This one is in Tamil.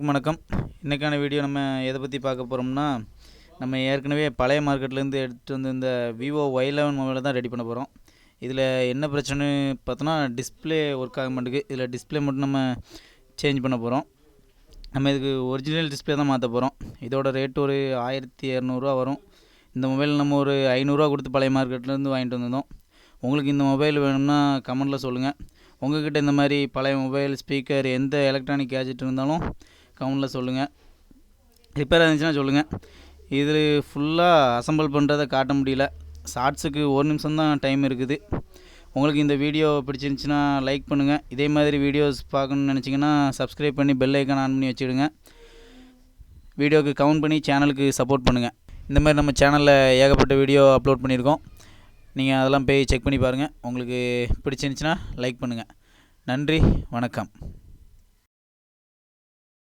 அனைவருக்கும் வணக்கம். இன்றைக்கான வீடியோ நம்ம எதை பற்றி பார்க்க போகிறோம்னா, நம்ம ஏற்கனவே பழைய மார்க்கெட்லேருந்து எடுத்துகிட்டு வந்து இந்த விவோ Y11 மொபைலை தான் ரெடி பண்ண போகிறோம். இதில் என்ன பிரச்சனை பார்த்தோன்னா, டிஸ்பிளே ஒர்க் ஆக மாட்டேங்குது. இதில் டிஸ்பிளே மட்டும் நம்ம சேஞ்ச் பண்ண போகிறோம். நம்ம இதுக்கு ஒரிஜினல் டிஸ்பிளே தான் மாற்ற போகிறோம். இதோட ரேட் ஒரு 1200 வரும். இந்த மொபைல் நம்ம ஒரு 500 கொடுத்து பழைய மார்க்கெட்லேருந்து வாங்கிட்டு வந்திருந்தோம். உங்களுக்கு இந்த மொபைல் வேணும்னா கமெண்ட்டில் சொல்லுங்கள். உங்கள்கிட்ட இந்த மாதிரி பழைய மொபைல், ஸ்பீக்கர், எந்த எலக்ட்ரானிக் கேஜெட் இருந்தாலும் கமெண்ட்டில் சொல்லுங்கள். ரிப்பேர் இருந்துச்சுன்னா சொல்லுங்கள். இது ஃபுல்லாக அசம்பிள் பண்ணுறதை காட்ட முடியல. ஷார்ட்ஸுக்கு 1 நிமிஷம் தான் டைம் இருக்குது. உங்களுக்கு இந்த வீடியோ பிடிச்சிருந்துச்சின்னா லைக் பண்ணுங்கள். இதே மாதிரி வீடியோஸ் பார்க்கணுன்னு நினச்சிங்கன்னா சப்ஸ்கிரைப் பண்ணி பெல் ஐக்கான் ஆன் பண்ணி வச்சுக்கிடுங்க. வீடியோவுக்கு கவுண்ட் பண்ணி சேனலுக்கு சப்போர்ட் பண்ணுங்கள். இந்த மாதிரி நம்ம சேனலில் ஏகப்பட்ட வீடியோ அப்லோட் பண்ணியிருக்கோம். நீங்கள் அதெல்லாம் போய் செக் பண்ணி பாருங்கள். உங்களுக்கு பிடிச்சிருந்துச்சின்னா லைக் பண்ணுங்கள். நன்றி, வணக்கம்.